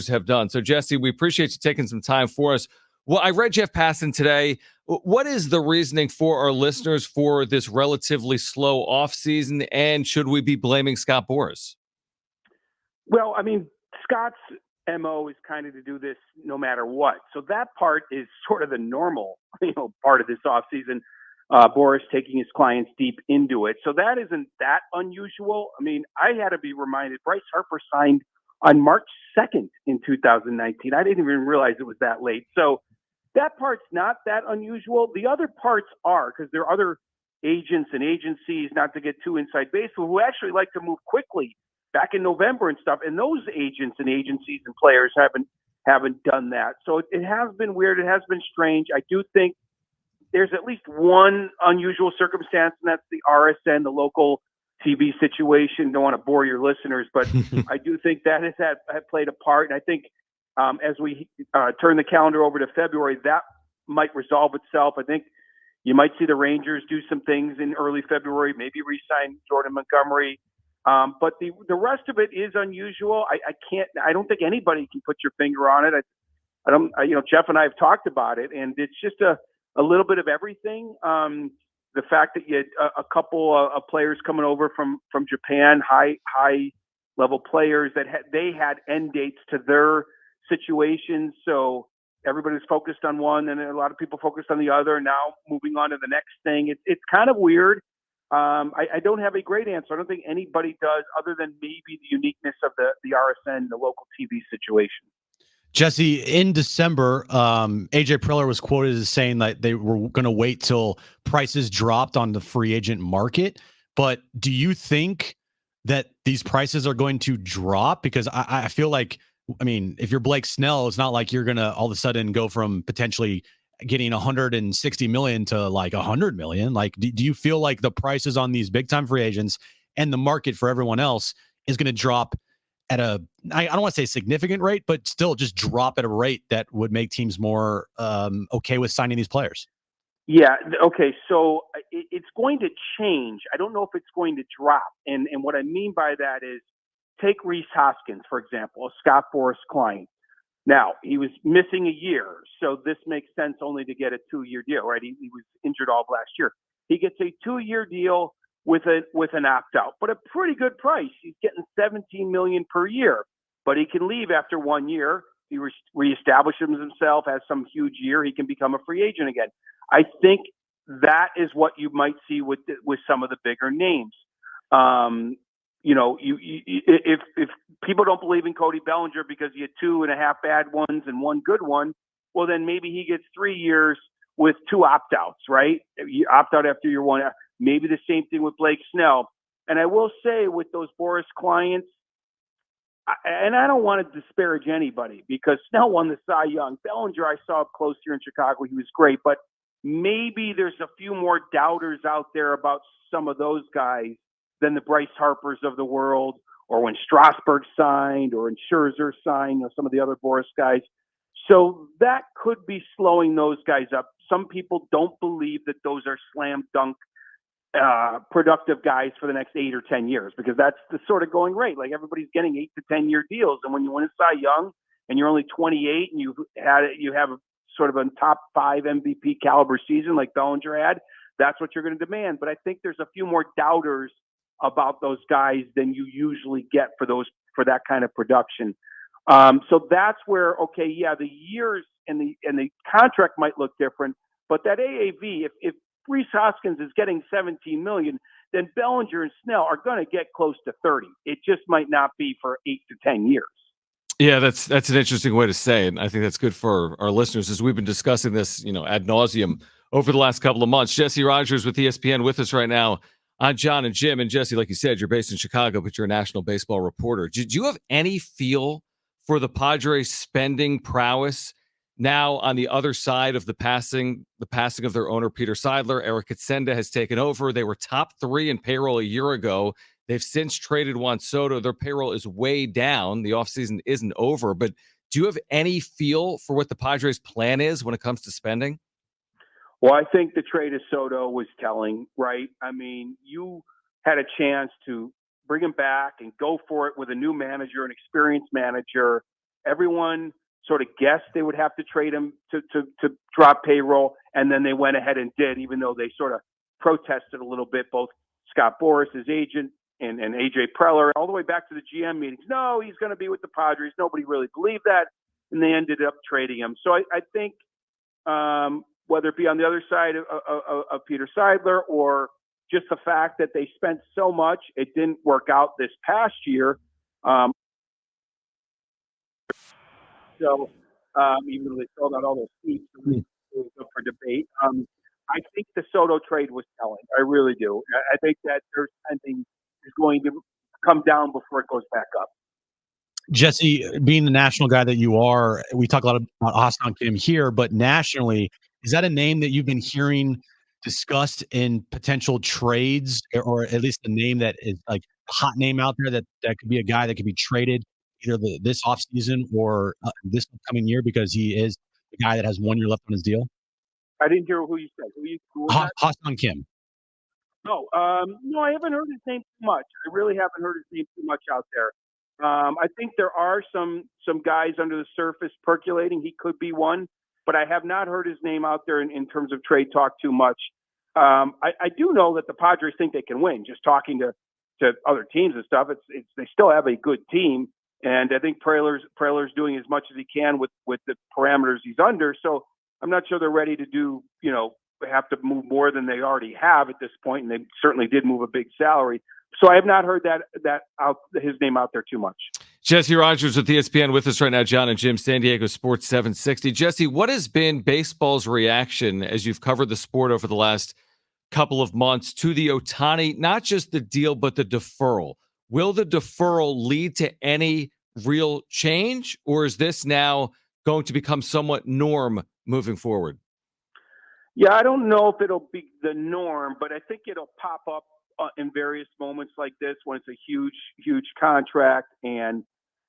have done. So, Jesse, we appreciate you taking some time for us. Well, I read Jeff Passan today. What is the reasoning for our listeners for this relatively slow offseason, and should we be blaming Scott Boras? Well, I mean, Scott's MO is kind of to do this no matter what. So that part is sort of the normal, part of this offseason. Boras taking his clients deep into it. So that isn't that unusual. I mean, I had to be reminded, Bryce Harper signed on March 2nd in 2019. I didn't even realize it was that late. So that part's not that unusual. The other parts are, because there are other agents and agencies, not to get too inside baseball, who actually like to move quickly back in November and stuff. And those agents and agencies and players haven't done that. So it has been weird. It has been strange. I do think there's at least one unusual circumstance, and that's the RSN, the local TV situation. Don't want to bore your listeners, but I do think that has played a part. And I think as we turn the calendar over to February, that might resolve itself. I think you might see the Rangers do some things in early February, maybe re-sign Jordan Montgomery. But the rest of it is unusual. I don't think anybody can put your finger on it. Jeff and I have talked about it, and it's just a little bit of everything. The fact that you had a couple of players coming over from Japan, high level players that they had end dates to their situations. So everybody's focused on one, and a lot of people focused on the other. Now moving on to the next thing. It's kind of weird. I don't have a great answer. I don't think anybody does, other than maybe the uniqueness of the RSN, the local TV situation. Jesse, in December, AJ Preller was quoted as saying that they were going to wait till prices dropped on the free agent market. But do you think that these prices are going to drop? Because I feel like, if you're Blake Snell, it's not like you're going to all of a sudden go from potentially getting 160 million to like 100 million. Like, do you feel like the prices on these big time free agents and the market for everyone else is going to drop at I don't want to say significant rate, but still just drop at a rate that would make teams more okay with signing these players? Yeah. Okay. So it's going to change. I don't know if it's going to drop. And what I mean by that is, take Rhys Hoskins, for example, a Scott Boras client. Now, he was missing a year, so this makes sense only to get a 2-year deal, right? He was injured all of last year. He gets a 2-year deal with an opt-out, but a pretty good price. He's getting $17 million per year, but he can leave after 1 year. He reestablishes himself, has some huge year. He can become a free agent again. I think that is what you might see with some of the bigger names. If people don't believe in Cody Bellinger because he had 2.5 bad ones and 1 good one, well, then maybe he gets 3 years with 2 opt-outs, right? You opt out after year 1. Maybe the same thing with Blake Snell. And I will say with those Boras clients, and I don't want to disparage anybody because Snell won the Cy Young. Bellinger, I saw up close here in Chicago. He was great, but maybe there's a few more doubters out there about some of those guys than the Bryce Harpers of the world, or when Strasburg signed, or when Scherzer signed, some of the other Boras guys. So that could be slowing those guys up. Some people don't believe that those are slam dunk productive guys for the next 8 or 10 years, because that's the sort of going rate. Like, everybody's getting 8 to 10 year deals. And when you win a Cy Young and you're only 28 and you have a sort of a top 5 MVP caliber season like Bellinger had, that's what you're going to demand. But I think there's a few more doubters about those guys than you usually get for that kind of production. So that's where, the years and the contract might look different, but that AAV, if Rhys Hoskins is getting $17 million, then Bellinger and Snell are going to get close to 30. It just might not be for 8 to 10 years. Yeah, that's an interesting way to say it. And I think that's good for our listeners, as we've been discussing this, ad nauseum over the last couple of months. Jesse Rogers with ESPN with us right now on Jon and Jim. And Jesse, like you said, you're based in Chicago, but you're a national baseball reporter. Did you have any feel for the Padres spending prowess now on the other side of the passing of their owner, Peter Seidler? Eric Katsenda has taken over. They were top 3 in payroll a year ago. They've since traded Juan Soto. Their payroll is way down. The offseason isn't over. But do you have any feel for what the Padres' plan is when it comes to spending? Well, I think the trade of Soto was telling, right? I mean, you had a chance to bring him back and go for it with a new manager, an experienced manager, everyone sort of guessed they would have to trade him to drop payroll, and then they went ahead and did, even though they sort of protested a little bit, both Scott Boras, his agent, and AJ Preller, all the way back to the GM meetings. No, he's going to be with the Padres. Nobody really believed that, and they ended up trading him. So I think whether it be on the other side of Peter Seidler, or just the fact that they spent so much, it didn't work out this past year. So even though they sold out all those seats, it was up for debate. I think the Soto trade was telling. I really do. I think that their spending is going to come down before it goes back up. Jesse, being the national guy that you are, we talk a lot about Ha-Seong Kim here, but nationally, is that a name that you've been hearing discussed in potential trades, or at least a name that is like a hot name out there that could be a guy that could be traded either this offseason or this upcoming year, because he is the guy that has 1 year left on his deal? I didn't hear who you said. Who was that? Ha-Seong Kim. No, I haven't heard his name too much. I really haven't heard his name too much out there. I think there are some guys under the surface percolating. He could be one, but I have not heard his name out there in terms of trade talk too much. I do know that the Padres think they can win. Just talking to other teams and stuff, it's they still have a good team, and I think Preller's doing as much as he can with the parameters he's under. So I'm not sure they're ready to do, have to move more than they already have at this point, and they certainly did move a big salary. So I have not heard his name out there too much. Jesse Rogers with ESPN with us right now. Jon and Jim, San Diego Sports 760. Jesse, what has been baseball's reaction as you've covered the sport over the last couple of months to the Otani, not just the deal, but the deferral? Will the deferral lead to any real change, or is this now going to become somewhat norm moving forward? Yeah, I don't know if it'll be the norm, but I think it'll pop up in various moments like this when it's a huge, huge contract and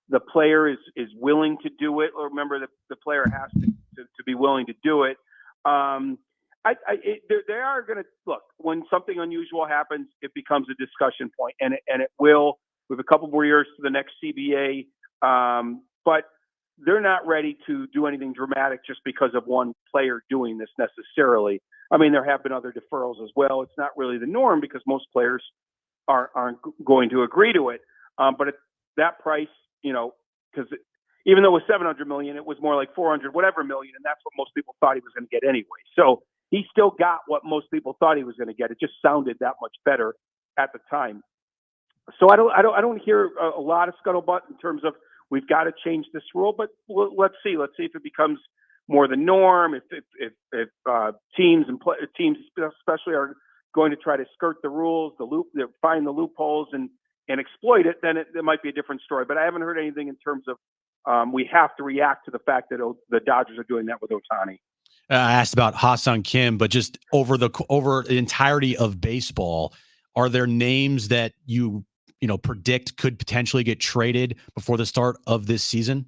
the player is willing to do it. Or remember, the player has to be willing to do it. They are going to look when something unusual happens. It becomes a discussion point, and it will. We have a couple more years to the next CBA, but they're not ready to do anything dramatic just because of one player doing this necessarily. I mean, there have been other deferrals as well. It's not really the norm because most players aren't going to agree to it. But at that price, because even though it was $700 million, it was more like $400 whatever million, and that's what most people thought he was going to get anyway. So he still got what most people thought he was going to get. It just sounded that much better at the time. So I don't hear a lot of scuttlebutt in terms of we've got to change this rule, but let's see. Let's see if it becomes more the norm. If teams especially are going to try to skirt the rules, find the loopholes and exploit it, then it might be a different story. But I haven't heard anything in terms of we have to react to the fact that the Dodgers are doing that with Otani. I asked about Ha-Seong Kim, but just over the entirety of baseball, are there names that you predict could potentially get traded before the start of this season?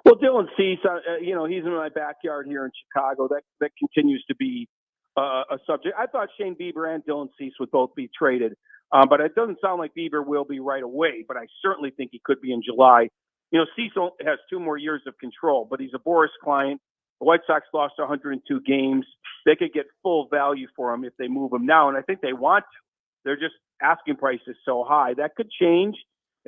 Well, Dylan Cease, he's in my backyard here in Chicago. That continues to be a subject. I thought Shane Bieber and Dylan Cease would both be traded, but it doesn't sound like Bieber will be right away. But I certainly think he could be in July. Cease has 2 more years of control, but he's a Boras client. The White Sox lost 102 games. They could get full value for him if they move him now, and I think they want to. They're just asking price is so high. That could change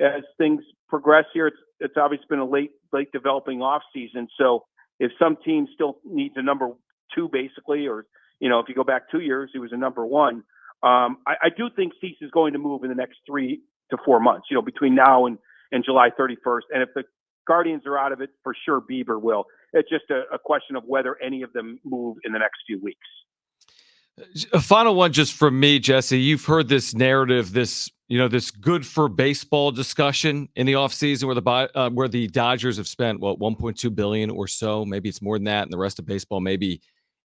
as things progress here. It's obviously been a late developing offseason. So if some team still needs a number 2, basically, or, if you go back 2 years, he was a number 1. I do think Cease is going to move in the next 3 to 4 months, between now and July 31st. And if the Guardians are out of it, for sure Bieber will. It's just a question of whether any of them move in the next few weeks. A final one just from me, Jesse. You've heard this narrative, this good for baseball discussion in the offseason where the Dodgers have spent, $1.2 billion or so. Maybe it's more than that. And the rest of baseball, maybe,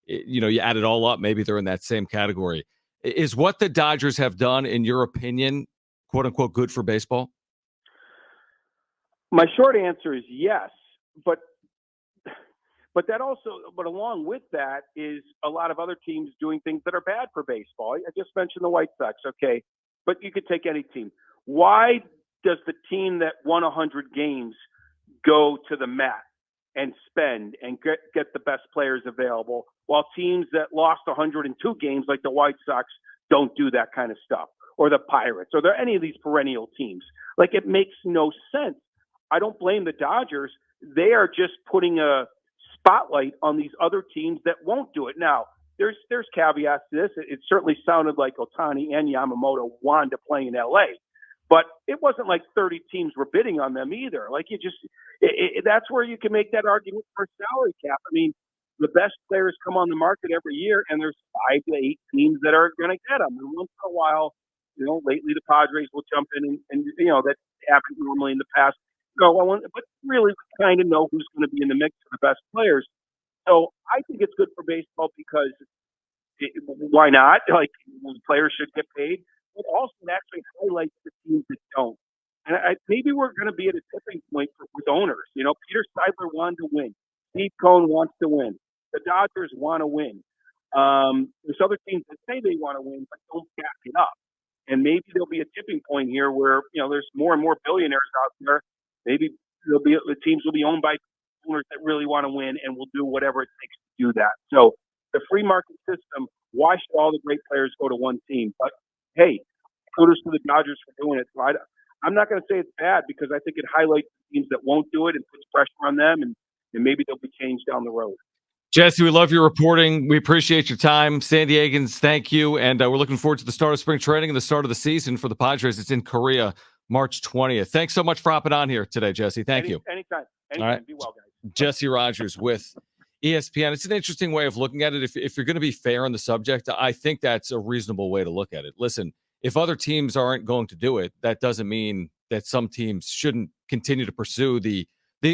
you add it all up, maybe they're in that same category. Is what the Dodgers have done, in your opinion, quote unquote, good for baseball? My short answer is yes, but along with that is a lot of other teams doing things that are bad for baseball. I just mentioned the White Sox, okay, but you could take any team. Why does the team that won 100 games go to the mat and spend and get the best players available, while teams that lost 102 games like the White Sox don't do that kind of stuff, or the Pirates, or any of these perennial teams. Like, it makes no sense. I don't blame the Dodgers. They are just putting a spotlight on these other teams that won't do it. Now, there's caveats to this. It certainly sounded like Otani and Yamamoto wanted to play in LA, but it wasn't like 30 teams were bidding on them either. Like, that's where you can make that argument for a salary cap. I mean, the best players come on the market every year, and there's 5 to 8 teams that are going to get them. And once in a while, lately the Padres will jump in, and that happened normally in the past. But really, we kind of know who's going to be in the mix for the best players. So I think it's good for baseball because why not? Like, players should get paid, but also it actually highlights the teams that don't. And maybe we're going to be at a tipping point with owners. Peter Seidler wanted to win. Steve Cohen wants to win. The Dodgers want to win. There's other teams that say they want to win but don't back it up. And maybe there'll be a tipping point here where there's more and more billionaires out there. Maybe the teams will be owned by owners that really want to win and will do whatever it takes to do that. So the free market system, why should all the great players go to one team? But hey, kudos to the Dodgers for doing it. So I'm not going to say it's bad because I think it highlights the teams that won't do it and puts pressure on them, and maybe they'll be changed down the road. Jesse, we love your reporting. We appreciate your time. San Diegans, thank you. And we're looking forward to the start of spring training and the start of the season for the Padres. It's in Korea, March 20th. Thanks so much for hopping on here today, Jesse. Thank you. Anytime. All right. Be well, guys. Jesse Rogers with ESPN. It's an interesting way of looking at it. If you're going to be fair on the subject, I think that's a reasonable way to look at it. Listen, if other teams aren't going to do it, that doesn't mean that some teams shouldn't continue to pursue the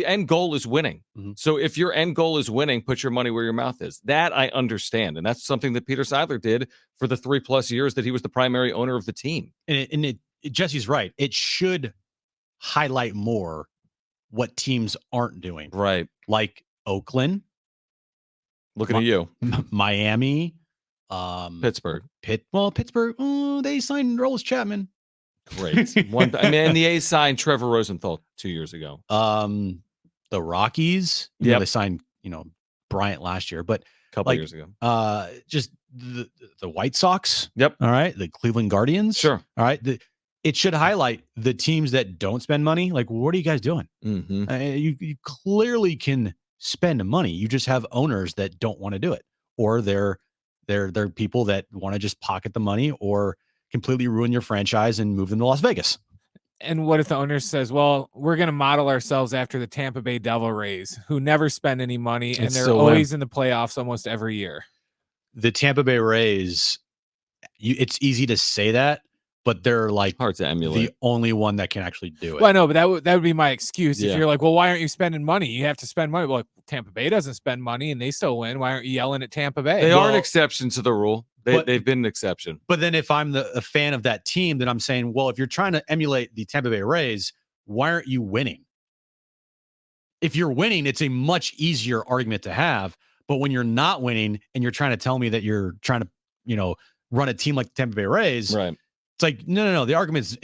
end goal is winning. Mm-hmm. So if your end goal is winning, put your money where your mouth is. That I understand. And that's something that Peter Seidler did for the 3+ years that he was the primary owner of the team. And Jesse's right. It should highlight more what teams aren't doing. Right. Like Oakland. Looking at you. Miami. Pittsburgh. Pittsburgh. They signed Rolls Chapman. Great. And the A's signed Trevor Rosenthal 2 years ago. The Rockies, they signed, Bryant last year, but a couple years ago. Just the White Sox. Yep. All right. The Cleveland Guardians. Sure. All right. It should highlight the teams that don't spend money. Like, what are you guys doing? Mm-hmm. You clearly can spend money. You just have owners that don't want to do it, or they're people that want to just pocket the money or completely ruin your franchise and move them to Las Vegas. And what if the owner says, well, we're going to model ourselves after the Tampa Bay Devil Rays, who never spend any money, and they're always in the playoffs almost every year. The Tampa Bay Rays, it's easy to say that, but they're like hard to emulate. The only one that can actually do it. Well, no, but that would be my excuse. If you're like, well, why aren't you spending money? You have to spend money. Well, like, Tampa Bay doesn't spend money and they still win. Why aren't you yelling at Tampa Bay? They are an exception to the rule. They've been an exception. But then if I'm a fan of that team, then I'm saying, well, if you're trying to emulate the Tampa Bay Rays, why aren't you winning? If you're winning, it's a much easier argument to have. But when you're not winning and you're trying to tell me that you're trying to, run a team like the Tampa Bay Rays, right? It's like, no, the argument's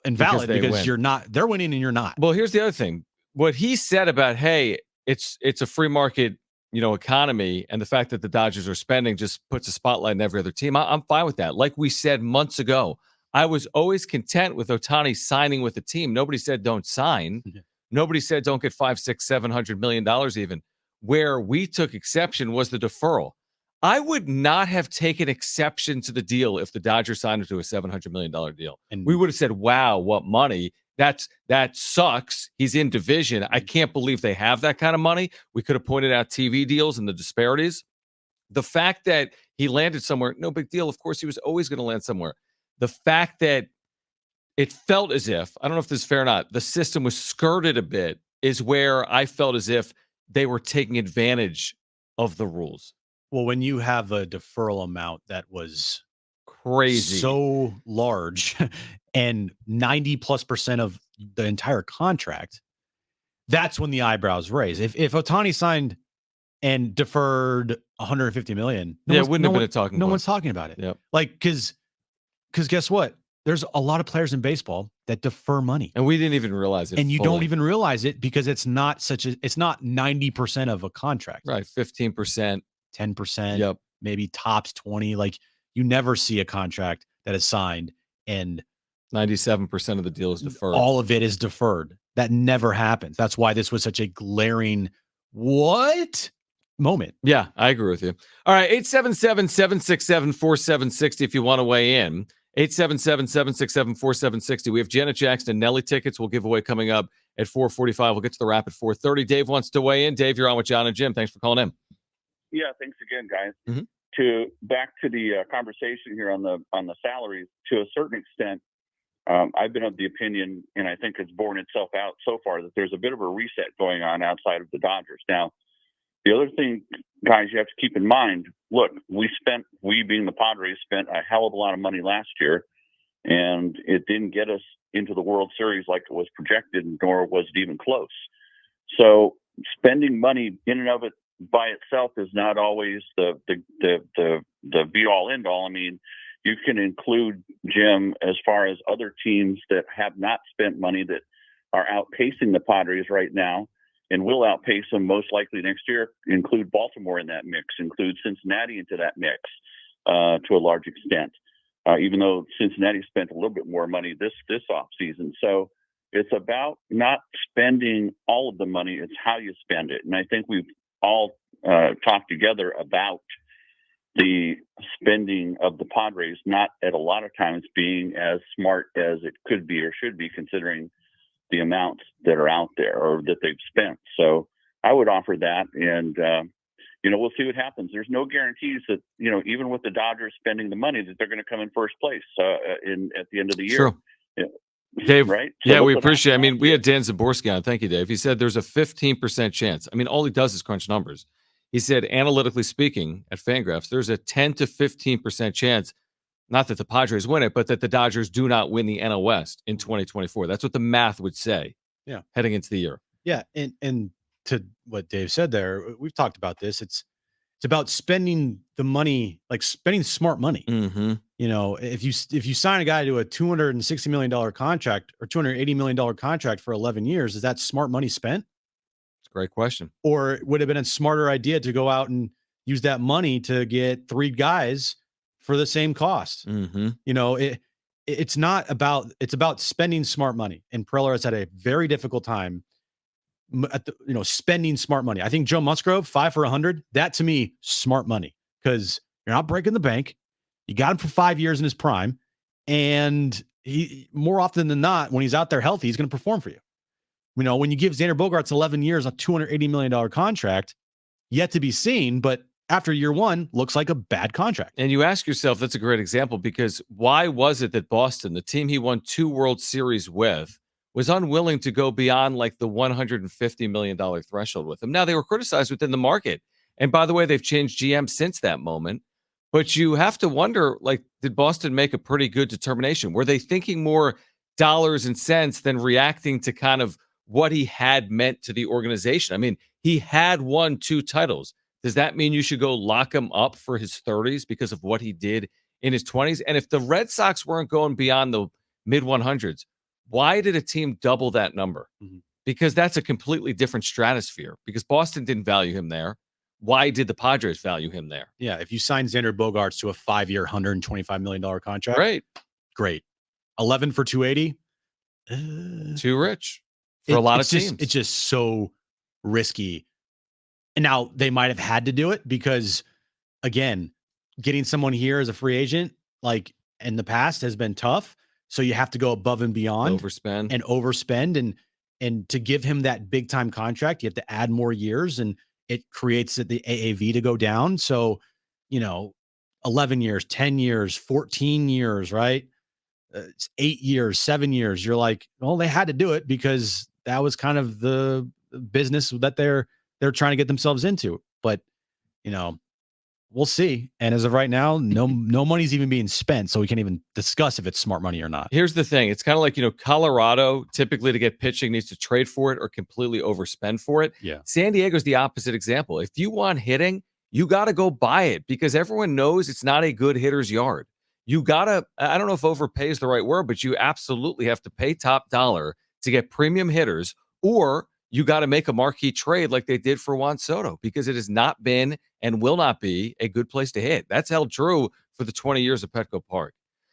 invalid because you're not, they're winning and you're not. Well, here's the other thing. What he said about, hey, it's a free market, economy, and the fact that the Dodgers are spending just puts a spotlight on every other team. I'm fine with that. Like we said months ago, I was always content with Otani signing with the team. Nobody said don't sign. Yeah. Nobody said don't get $500, $600, $700 million even. Where we took exception was the deferral. I would not have taken exception to the deal if the Dodgers signed him to a $700 million deal. And we would have said, wow, what money. That sucks. He's in division. I can't believe they have that kind of money. We could have pointed out TV deals and the disparities. The fact that he landed somewhere, no big deal. Of course, he was always going to land somewhere. The fact that it felt as if, I don't know if this is fair or not, the system was skirted a bit is where I felt as if they were taking advantage of the rules. Well, when you have a deferral amount that was crazy, so large, and 90+% of the entire contract, that's when the eyebrows raise. If Otani signed and deferred $150 million, it wouldn't have been a talking point. No one's talking about it. Yep. Like, because guess what? There's a lot of players in baseball that defer money. And we didn't even realize it. And you fully. don't even realize it because it's not 90% of a contract. Right. 15%. 10%. Yep. Maybe tops 20. Like, you never see a contract that is signed and 97% of the deal is deferred. All of it is deferred. That never happens. That's why this was such a glaring what moment. Yeah, I agree with you. All right, 877-767-4760 if you want to weigh in. 877-767-4760. We have Janet Jackson and Nelly tickets we'll give away coming up at 4:45. We'll get to the wrap at 4:30. Dave wants to weigh in. Dave, you're on with Jon and Jim. Thanks for calling in. Yeah, thanks again, guys. Mm-hmm. Back to the conversation here on the salaries, to a certain extent, I've been of the opinion, and I think it's borne itself out so far, that there's a bit of a reset going on outside of the Dodgers. Now, the other thing, guys, you have to keep in mind, look, we being the Padres, spent a hell of a lot of money last year, and it didn't get us into the World Series like it was projected, nor was it even close. So spending money in and of it by itself is not always the be all end all. I mean, you can include, Jim, as far as other teams that have not spent money that are outpacing the Padres right now and will outpace them most likely next year. Include Baltimore in that mix, include Cincinnati into that mix to a large extent, even though Cincinnati spent a little bit more money this offseason. So it's about not spending all of the money. It's how you spend it. And I think we've all talked together about the spending of the Padres not at a lot of times being as smart as it could be or should be, considering the amounts that are out there or that they've spent. So I would offer that, and we'll see what happens. There's no guarantees that, even with the Dodgers spending the money, that they're going to come in first place at the end of the year. Sure. Yeah. Dave, right? So yeah, we appreciate it. I mean, we had Dan Zaborski on. Thank you, Dave. He said there's a 15% chance. I mean, all he does is crunch numbers. He said, analytically speaking, at Fangraphs, there's a 10 to 15% chance, not that the Padres win it, but that the Dodgers do not win the NL West in 2024. That's what the math would say. Yeah, heading into the year. Yeah, and to what Dave said there, we've talked about this. It's about spending the money, like spending smart money. Mm-hmm. If you sign a guy to a $260 million contract or $280 million contract for 11 years, is that smart money spent? It's a great question. Or it would have been a smarter idea to go out and use that money to get 3 guys for the same cost. Mm-hmm. It's about spending smart money. And Preller has had a very difficult time spending smart money. I think Joe Musgrove, 5 for 100, that to me, smart money, because you're not breaking the bank. You got him for 5 years in his prime. And he, more often than not, when he's out there healthy, he's going to perform for you. When you give Xander Bogaerts 11 years, a $280 million contract, yet to be seen, but after year 1, looks like a bad contract. And you ask yourself, that's a great example, because why was it that Boston, the team he won 2 World Series with, was unwilling to go beyond like the $150 million threshold with him? Now, they were criticized within the market. And by the way, they've changed GM since that moment. But you have to wonder, did Boston make a pretty good determination? Were they thinking more dollars and cents than reacting to kind of what he had meant to the organization? I mean, he had won 2 titles. Does that mean you should go lock him up for his 30s because of what he did in his 20s? And if the Red Sox weren't going beyond the mid 100s, why did a team double that number? Mm-hmm. Because that's a completely different stratosphere, because Boston didn't value him there. Why did the Padres value him there? Yeah, if you sign Xander Bogaerts to a 5-year, $125 million contract, great. 11 for 280, too rich for a lot of teams. It's just so risky. And now they might have had to do it because, again, getting someone here as a free agent, like in the past, has been tough. So you have to go above and beyond, overspend, and to give him that big time contract, you have to add more years, and it creates the AAV to go down. So, 11 years, 10 years, 14 years, right? It's 8 years, 7 years. You're like, well, they had to do it because that was kind of the business that they're trying to get themselves into. But, we'll see. And as of right now, no money's even being spent. So we can't even discuss if it's smart money or not. Here's the thing. It's kind of like, Colorado typically to get pitching needs to trade for it or completely overspend for it. Yeah. San Diego's the opposite example. If you want hitting, you got to go buy it because everyone knows it's not a good hitter's yard. you gotta, I don't know if overpay is the right word, but you absolutely have to pay top dollar to get premium hitters, or you got to make a marquee trade like they did for Juan Soto, because it has not been and will not be a good place to hit. That's held true for the 20 years of Petco Park.